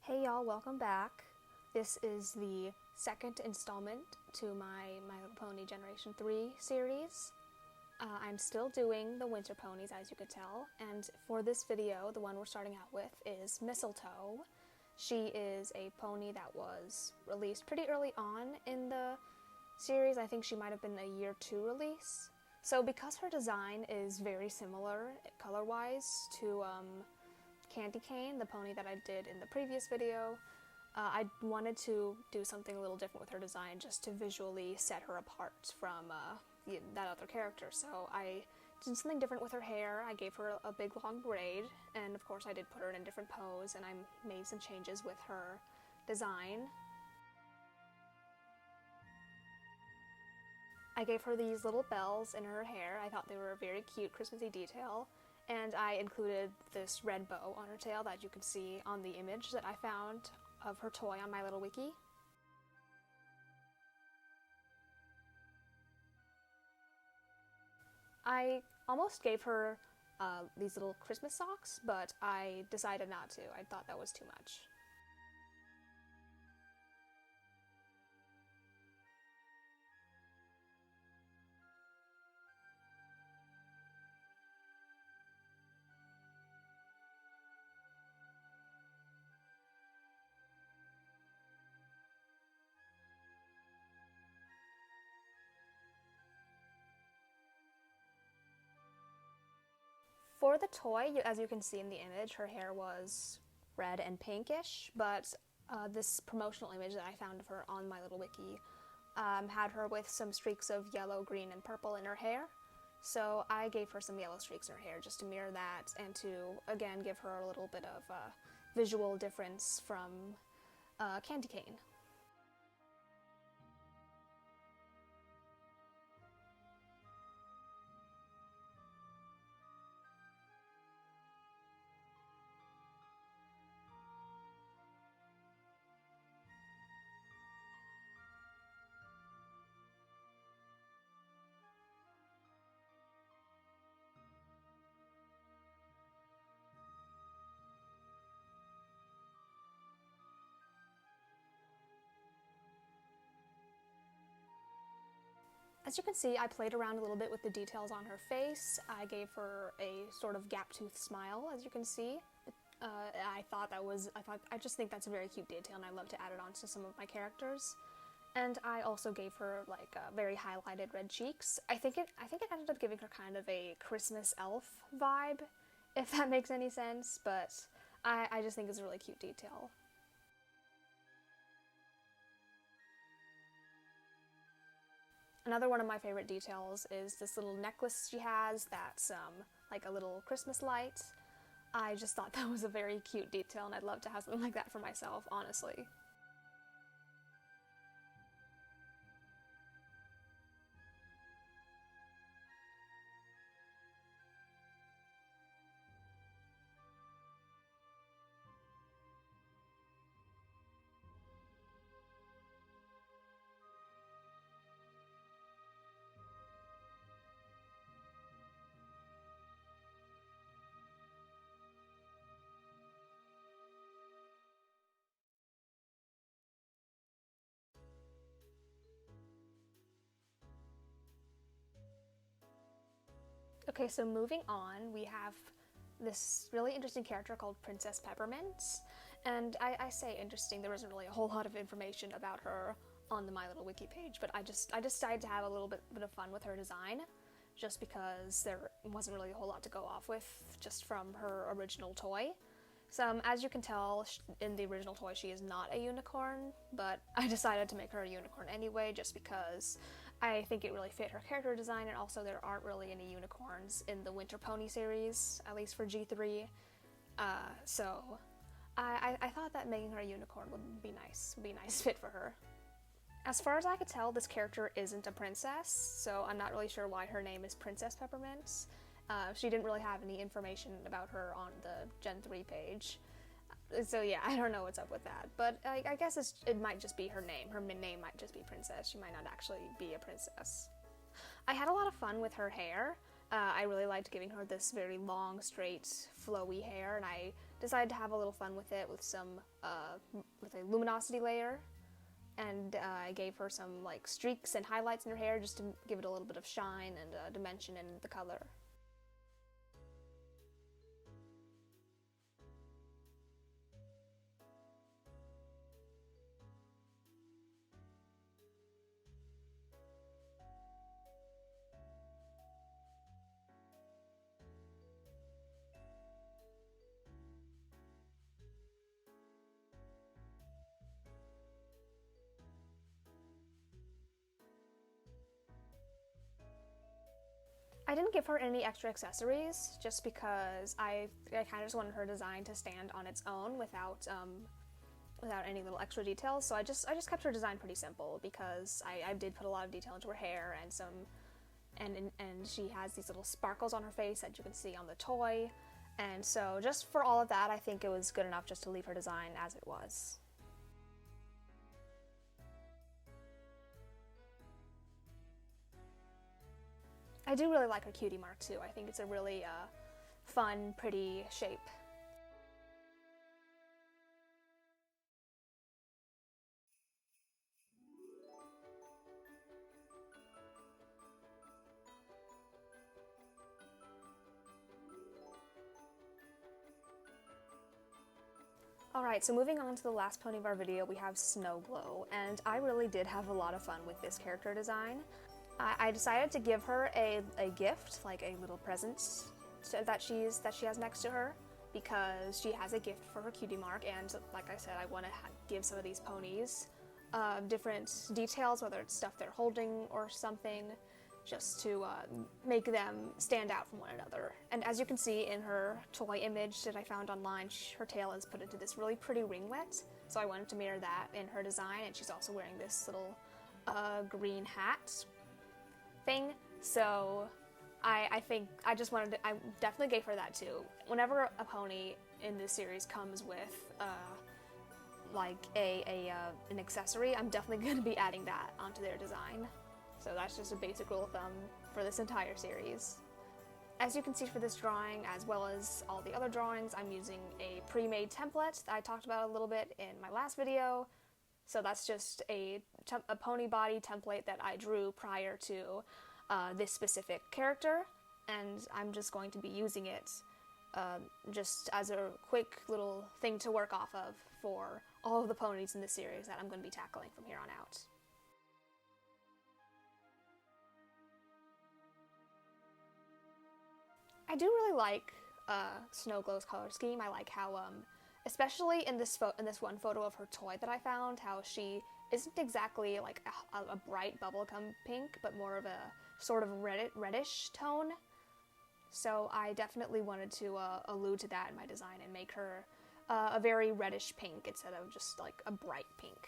Hey y'all, welcome back. This is the second installment to my My Little Pony Generation 3 series. I'm still doing the winter ponies, as you could tell, and for this video, the one we're starting out with is Mistletoe. She is a pony that was released pretty early on in the series. I think she might have been a year 2 release. So because her design is very similar color-wise to Candy Cane, the pony that I did in the previous video, I wanted to do something a little different with her design just to visually set her apart from that other character. So I did something different with her hair. I gave her a big long braid, and of course I did put her in a different pose, and I made some changes with her design. I gave her these little bells in her hair. I thought they were a very cute Christmassy detail. And I included this red bow on her tail that you can see on the image that I found of her toy on my little wiki. I almost gave her these little Christmas socks, but I decided not to. I thought that was too much. For the toy, as you can see in the image, her hair was red and pinkish, but this promotional image that I found of her on my little wiki had her with some streaks of yellow, green, and purple in her hair. So I gave her some yellow streaks in her hair just to mirror that and to, again, give her a little bit of visual difference from Candy Cane. As you can see, I played around a little bit with the details on her face. I gave her a sort of gap-toothed smile, as you can see. I just think that's a very cute detail, and I love to add it on to some of my characters. And I also gave her like very highlighted red cheeks. I think it ended up giving her kind of a Christmas elf vibe, if that makes any sense. But I just think it's a really cute detail. Another one of my favorite details is this little necklace she has that's like a little Christmas light. I just thought that was a very cute detail, and I'd love to have something like that for myself, honestly. Okay, so moving on, we have this really interesting character called Princess Peppermint. And I say interesting, there isn't really a whole lot of information about her on the My Little Wiki page, but I decided to have a little bit of fun with her design, just because there wasn't really a whole lot to go off with just from her original toy. So as you can tell, in the original toy she is not a unicorn, but I decided to make her a unicorn anyway, just because I think it really fit her character design, and also there aren't really any unicorns in the Winter Pony series, at least for G3. So I thought that making her a unicorn would be a nice fit for her. As far as I could tell, this character isn't a princess, so I'm not really sure why her name is Princess Peppermint. She didn't really have any information about her on the Gen 3 page. So yeah, I don't know what's up with that, but I guess it might just be her name. Her name might just be Princess. She might not actually be a princess. I had a lot of fun with her hair. I really liked giving her this very long, straight, flowy hair, and I decided to have a little fun with it with with a luminosity layer, and I gave her some like streaks and highlights in her hair just to give it a little bit of shine and dimension in the color. I didn't give her any extra accessories just because I kind of just wanted her design to stand on its own without any little extra details. So I just kept her design pretty simple because I did put a lot of detail into her hair and she has these little sparkles on her face that you can see on the toy. And so just for all of that, I think it was good enough just to leave her design as it was. I do really like her cutie mark too. I think it's a really fun, pretty shape. Alright, so moving on to the last pony of our video, we have Sno-Glo, and I really did have a lot of fun with this character design. I decided to give her a gift, like a little present that she has next to her, because she has a gift for her cutie mark, and like I said, I want to give some of these ponies different details, whether it's stuff they're holding or something, just to make them stand out from one another. And as you can see in her toy image that I found online, her tail is put into this really pretty ringlet, so I wanted to mirror that in her design, and she's also wearing this little green hat thing, so I think I definitely gave her that too. Whenever a pony in this series comes with like an accessory, I'm definitely going to be adding that onto their design. So that's just a basic rule of thumb for this entire series. As you can see for this drawing, as well as all the other drawings, I'm using a pre-made template that I talked about a little bit in my last video. So that's just a pony body template that I drew prior to this specific character, and I'm just going to be using it just as a quick little thing to work off of for all of the ponies in the series that I'm going to be tackling from here on out. I do really like Sno-Glo's color scheme. I like how, especially in this one photo of her toy that I found, how she isn't exactly like a bright bubblegum pink, but more of a sort of reddish tone. So I definitely wanted to allude to that in my design and make her a very reddish pink instead of just like a bright pink.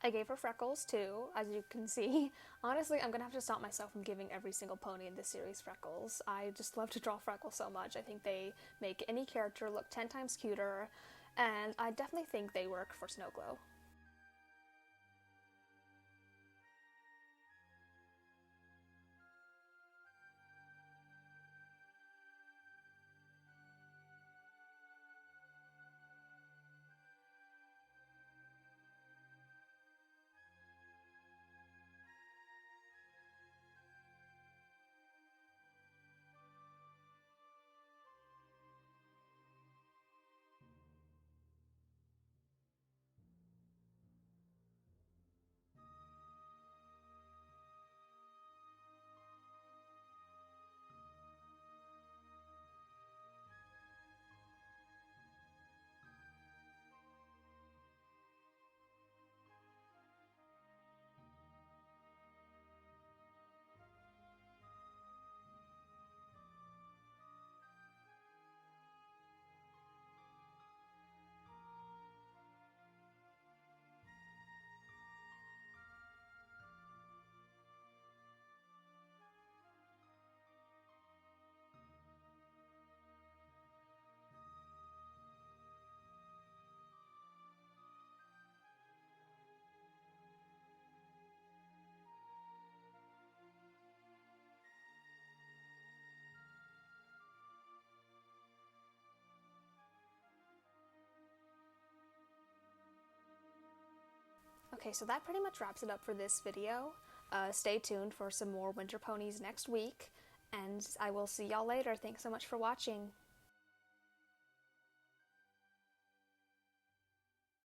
I gave her freckles too, as you can see. Honestly, I'm gonna have to stop myself from giving every single pony in this series freckles. I just love to draw freckles so much. I think they make any character look 10 times cuter, and I definitely think they work for Sno-Glo. Okay, so that pretty much wraps it up for this video. Stay tuned for some more winter ponies next week, and I will see y'all later. Thanks so much for watching.